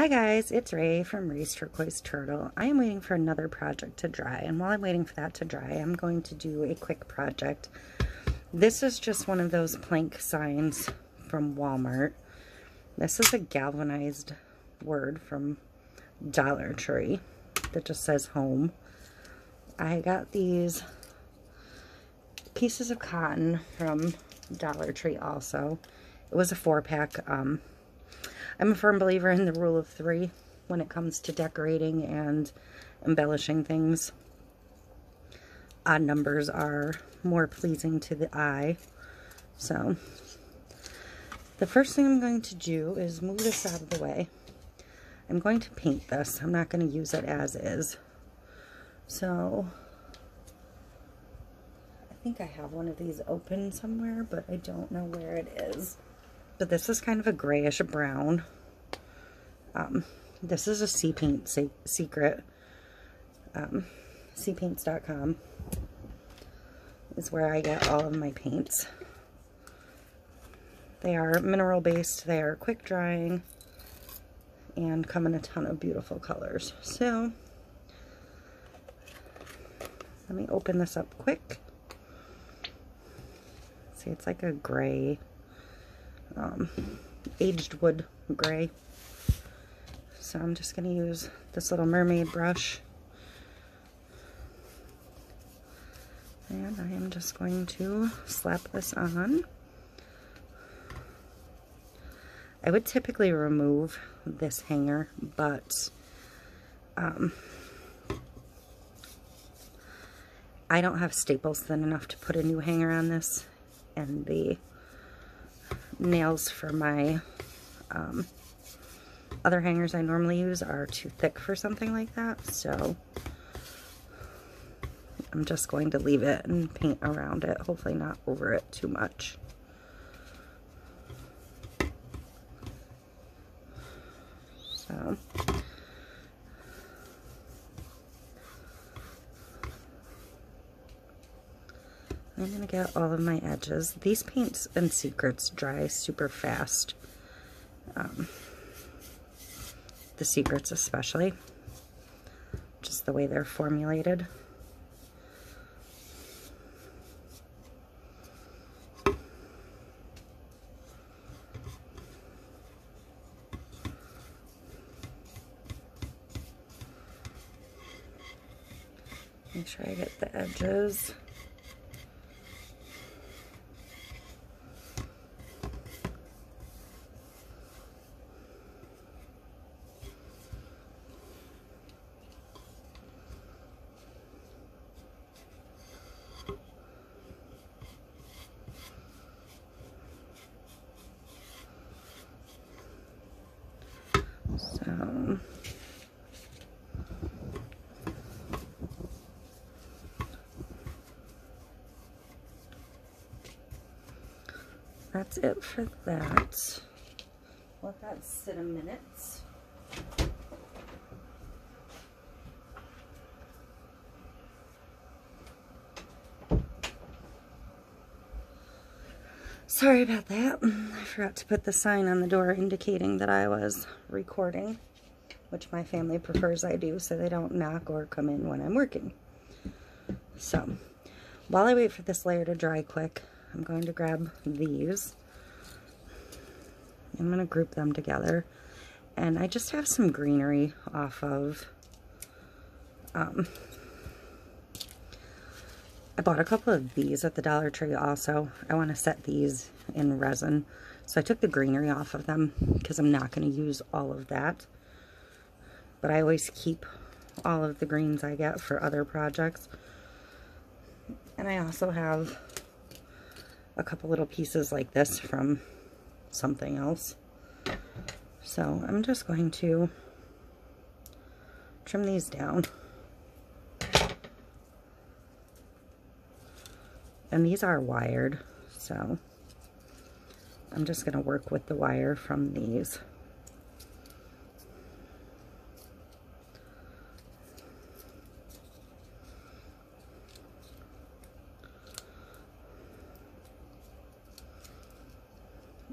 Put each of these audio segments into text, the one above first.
Hi guys, it's Ray from Ray's Turquoise Turtle. I am waiting for another project to dry, and while I'm waiting for that to dry, I'm going to do a quick project. This is just one of those plank signs from Walmart. This is a galvanized word from Dollar Tree that just says home. I got these pieces of cotton from Dollar Tree also. It was a 4-pack. I'm a firm believer in the rule of 3 when it comes to decorating and embellishing things. Odd numbers are more pleasing to the eye. So, the first thing I'm going to do is move this out of the way. I'm going to paint this. I'm not going to use it as is. So, I think I have one of these open somewhere, but I don't know where it is. But this is kind of a grayish brown. This is a sea paint secret. Seapaints.com is where I get all of my paints. They are mineral based, they are quick drying, and come in a ton of beautiful colors. So, let me open this up quick. See, it's like a gray, aged wood gray. So I'm just going to use this little mermaid brush. And I am just going to slap this on. I would typically remove this hanger, but I don't have staples thin enough to put a new hanger on this, and the nails for my other hangers I normally use are too thick for something like that, so I'm just going to leave it and paint around it, hopefully not over it too much. So I'm going to get all of my edges. These paints and secrets dry super fast. The secrets especially. Just the way they're formulated. Make sure I get the edges. So, that's it for that. Let that sit a minute. Sorry about that. I forgot to put the sign on the door indicating that I was recording, which my family prefers I do so they don't knock or come in when I'm working. So, while I wait for this layer to dry quick, I'm going to grab these. I'm going to group them together. And I just have some greenery off of... I bought a couple of these at the Dollar Tree also. I want to set these in resin. So I took the greenery off of them because I'm not going to use all of that. But I always keep all of the greens I get for other projects. And I also have a couple little pieces like this from something else. So I'm just going to trim these down. And these are wired, so I'm just going to work with the wire from these.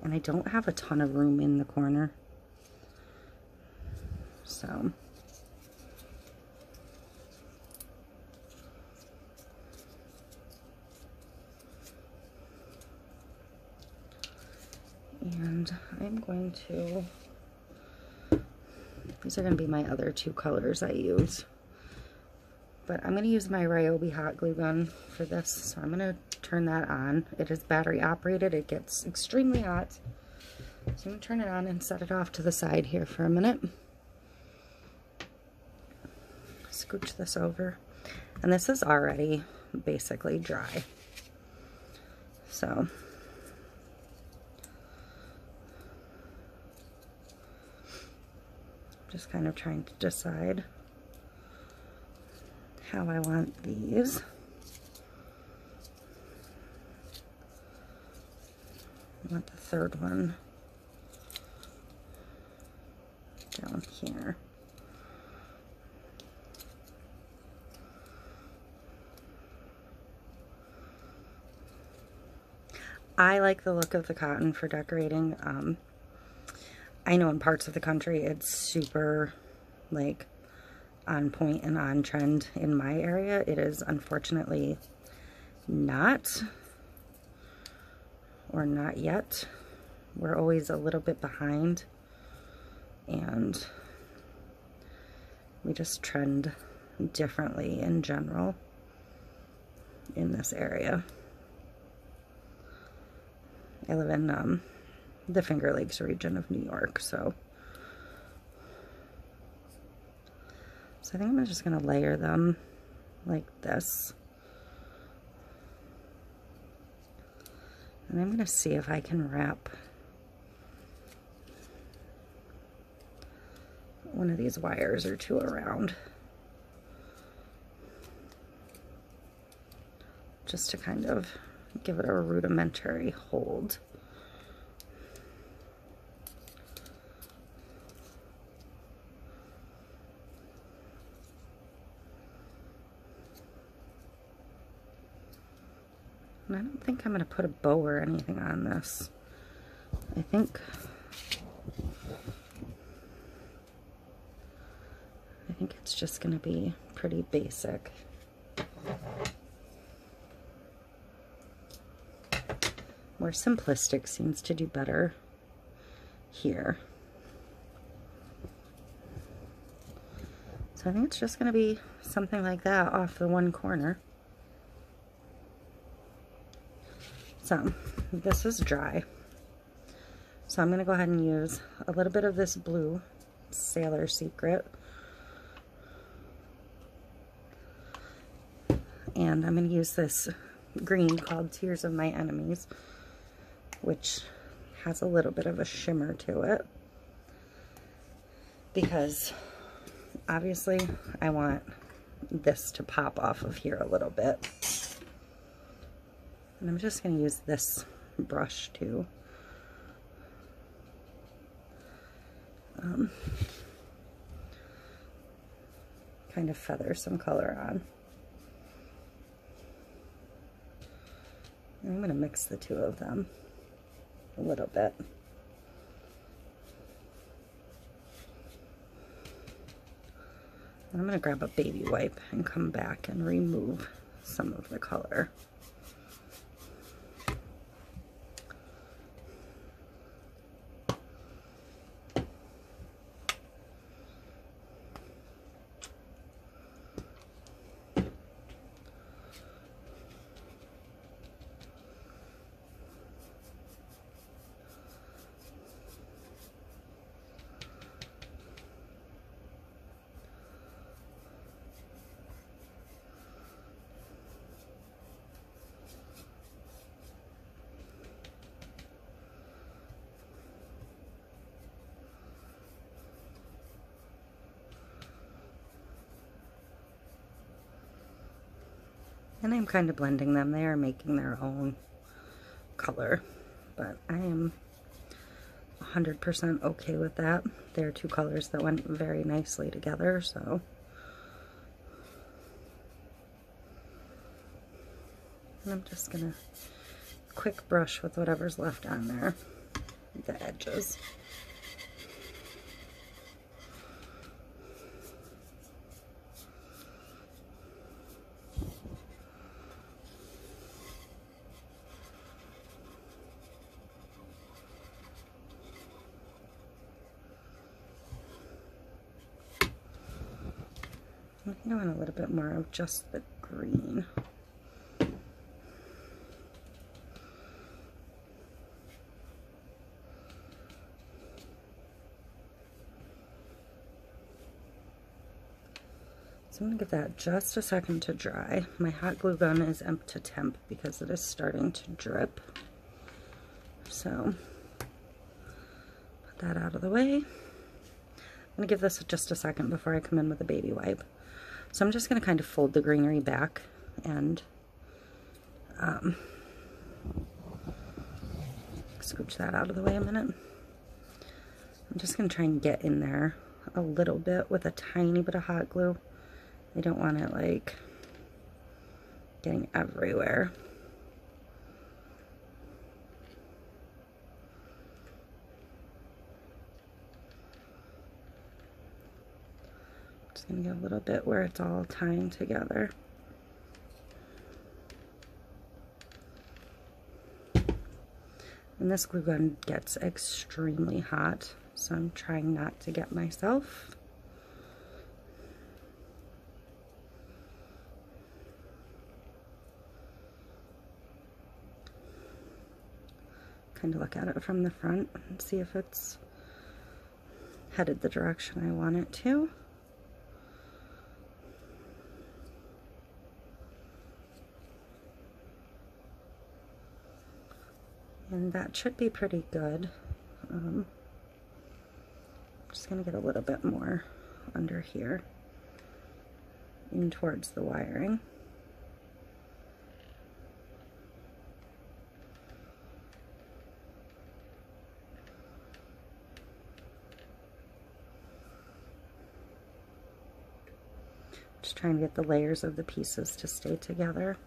And I don't have a ton of room in the corner. So and I'm going to, these are going to be my other two colors I use. But I'm going to use my Ryobi hot glue gun for this, so I'm going to turn that on. It is battery operated. It gets extremely hot. So I'm going to turn it on and set it off to the side here for a minute. Scooch this over. And this is already basically dry. So just kind of trying to decide how I want these. I want the third one down here. I like the look of the cotton for decorating. I know in parts of the country it's super like on point and on trend. In my area it is unfortunately not, or not yet. We're always a little bit behind, and we just trend differently in general in this area. I live in the Finger Lakes region of New York, so I think I'm just going to layer them like this. And I'm going to see if I can wrap one of these wires or two around, just to kind of give it a rudimentary hold. And I don't think I'm going to put a bow or anything on this. I think it's just going to be pretty basic. More simplistic seems to do better here. So I think it's just going to be something like that off the one corner. So this is dry. So I'm going to go ahead and use a little bit of this blue Sailor Secret. And I'm going to use this green called Tears of My Enemies, which has a little bit of a shimmer to it, because obviously I want this to pop off of here a little bit. And I'm just going to use this brush to kind of feather some color on. And I'm going to mix the two of them a little bit. And I'm going to grab a baby wipe and come back and remove some of the color. And I'm kind of blending them. They are making their own color, but I am 100% okay with that. They're two colors that went very nicely together, so. And I'm just gonna quick brush with whatever's left on there, the edges. I think I want a little bit more of just the green. So I'm going to give that just a second to dry. My hot glue gun is up to temp because it is starting to drip. So put that out of the way. I'm going to give this just a second before I come in with a baby wipe. So I'm just going to kind of fold the greenery back and scooch that out of the way a minute. I'm just going to try and get in there a little bit with a tiny bit of hot glue. I don't want it like getting everywhere. Just going to get a little bit where it's all tying together. And this glue gun gets extremely hot, so I'm trying not to get myself. Kind of look at it from the front and see if it's headed the direction I want it to. And that should be pretty good. I'm just going to get a little bit more under here, in towards the wiring. Just trying to get the layers of the pieces to stay together.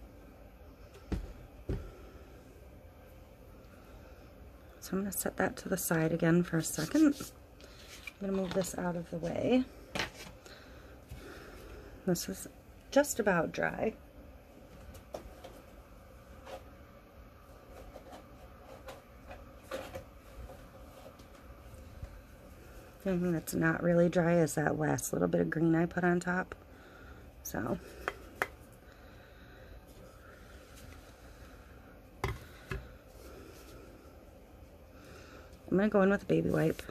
So I'm going to set that to the side again for a second. I'm going to move this out of the way. This is just about dry. The only thing that's not really dry is that last little bit of green I put on top. So I'm going to go in with a baby wipe.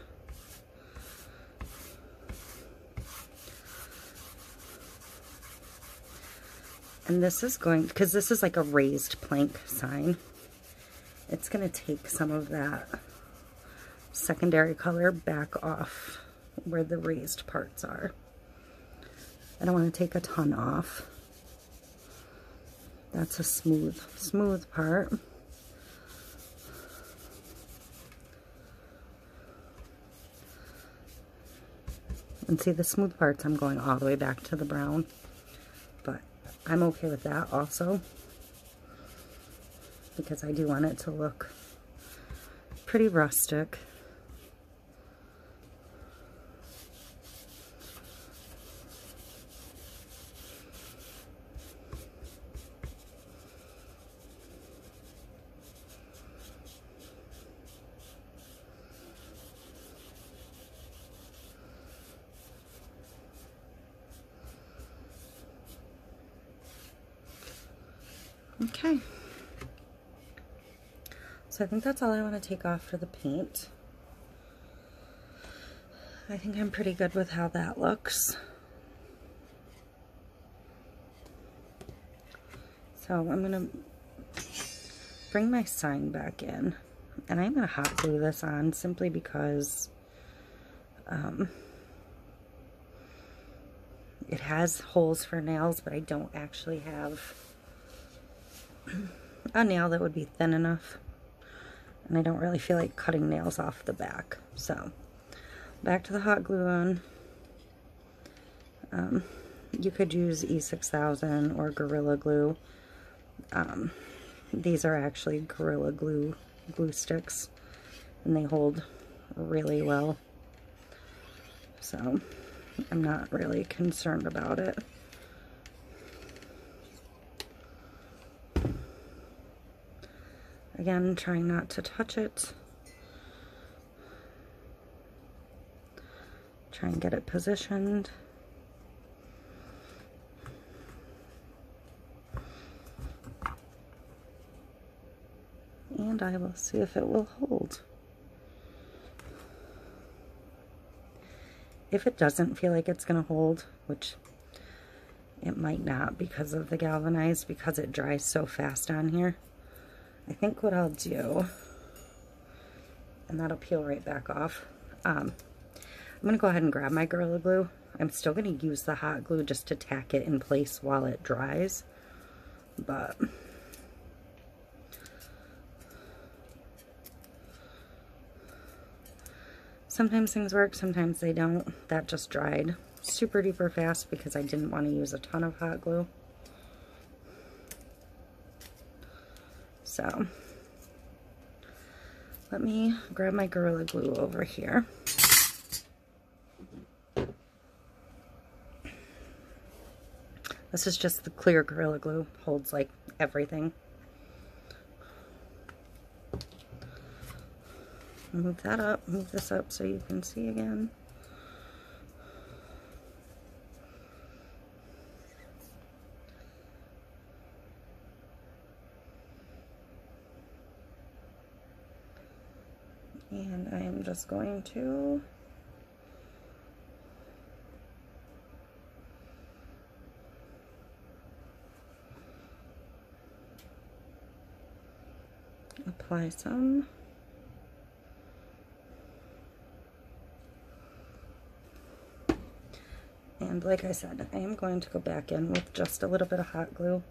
And this is going, because this is like a raised plank sign, it's going to take some of that secondary color back off where the raised parts are. I don't want to take a ton off. That's a smooth part. And see, the smooth parts I'm going all the way back to the brown, but I'm okay with that also because I do want it to look pretty rustic. Okay, so I think that's all I want to take off for the paint. I think I'm pretty good with how that looks. So I'm going to bring my sign back in, and I'm going to hot glue this on simply because it has holes for nails, but I don't actually have a nail that would be thin enough, and I don't really feel like cutting nails off the back. So back to the hot glue on. You could use E6000 or Gorilla Glue. These are actually Gorilla Glue sticks, and they hold really well, so I'm not really concerned about it. Again, trying not to touch it. Try and get it positioned. try. We'll see if it will hold. If it doesn't feel like it's going to hold, which it might not because of the galvanized, because it dries so fast on here, I think what I'll do, and that'll peel right back off, I'm going to go ahead and grab my Gorilla Glue. I'm still going to use the hot glue just to tack it in place while it dries, but sometimes things work, sometimes they don't. That just dried super duper fast because I didn't want to use a ton of hot glue. So let me grab my Gorilla Glue over here. This is just the clear Gorilla Glue, holds like everything. Move that up, move this up so you can see again. And I am just going to apply some. And like I said, I am going to go back in with just a little bit of hot glue,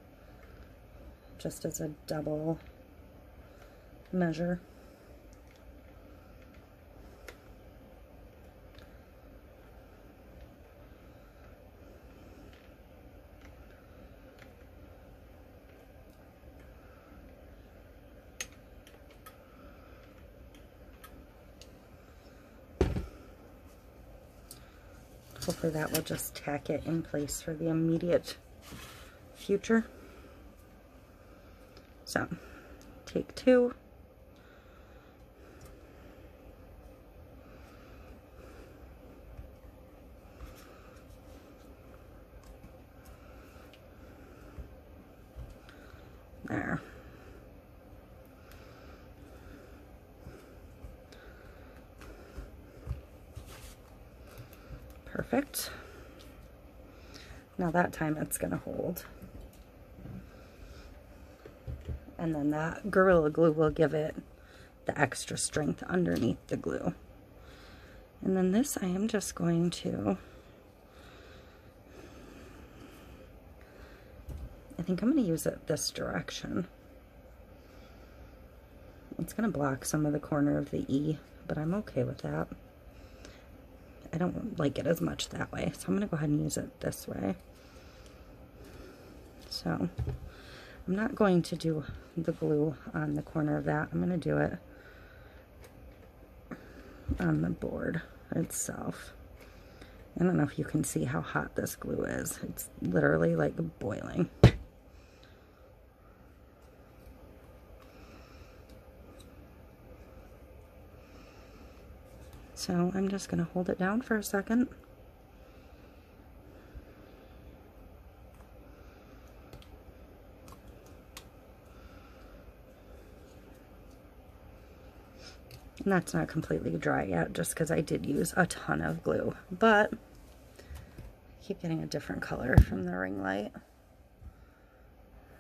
just as a double measure. Hopefully that will just tack it in place for the immediate future. So, take two. There. Perfect. Now that time it's going to hold. And then that Gorilla Glue will give it the extra strength underneath the glue. And then this I am just going to, I think I'm going to use it this direction. It's going to block some of the corner of the E, but I'm okay with that. I don't like it as much that way, so I'm going to go ahead and use it this way. So I'm not going to do the glue on the corner of that. I'm going to do it on the board itself. I don't know if you can see how hot this glue is. It's literally like boiling. So I'm just going to hold it down for a second. And that's not completely dry yet, just because I did use a ton of glue. But I keep getting a different color from the ring light.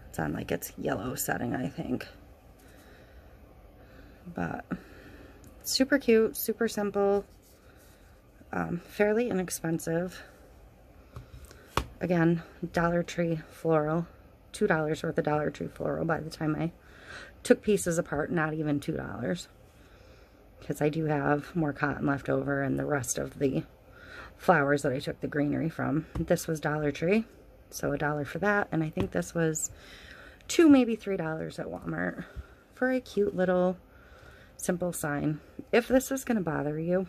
It's on like its yellow setting, I think. But super cute, super simple, fairly inexpensive. Again, Dollar Tree floral, $2 worth of Dollar Tree floral by the time I took pieces apart, not even $2. Because I do have more cotton left over and the rest of the flowers that I took the Greenery from. This was Dollar Tree, so $1 for that. And I think this was $2, maybe $3 at Walmart for a cute little simple sign. If this is going to bother you,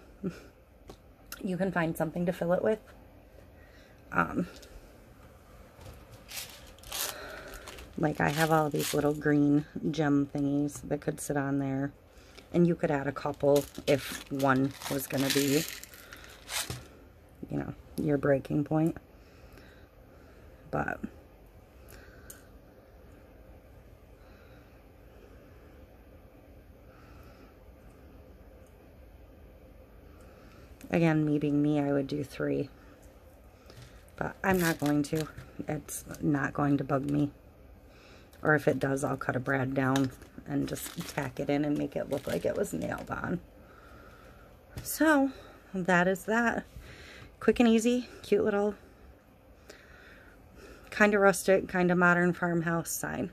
you can find something to fill it with. Like I have all these little green gem thingies that could sit on there. And you could add a couple if one was going to be, you know, your breaking point. But Again, me being me, I would do 3. But I'm not going to. It's not going to bug me. Or if it does, I'll cut a brad down and just tack it in and make it look like it was nailed on. So, that is that. Quick and easy, cute little, kind of rustic, kind of modern farmhouse sign.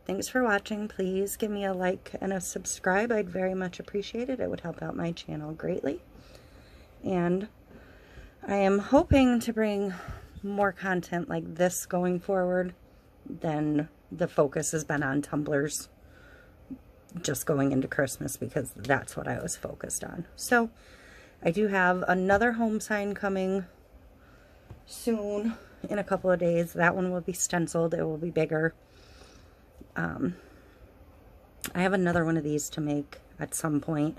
Thanks for watching. Please give me a like and a subscribe. I'd very much appreciate it. It would help out my channel greatly. And I am hoping to bring more content like this going forward than the focus has been on tumblers just going into Christmas, because that's what I was focused on. So I do have another home sign coming soon in a couple of days. That one will be stenciled. It will be bigger. I have another one of these to make at some point.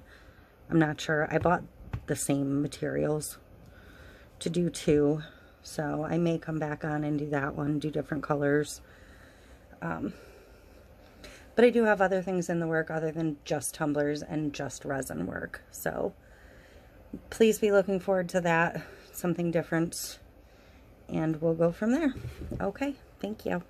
I'm not sure. I bought the same materials to do 2, so I may come back on and do that one, do different colors. But I do have other things in the work other than just tumblers and just resin work. So please be looking forward to that, something different, and we'll go from there. Okay, thank you.